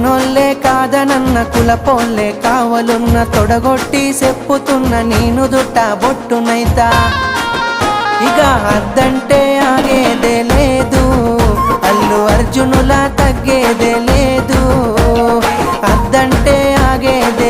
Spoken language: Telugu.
ఉన్నోళ్ళే కాదనన్న కులపోళ్ళే కావలున్న తొడగొట్టి చెప్పుతున్న నేను దుట్ట బొట్టునైతా ఇక అద్దంటే ఆగేదే లేదు అల్లు అర్జునులా తగ్గేదే లేదు అద్దంటే ఆగేదే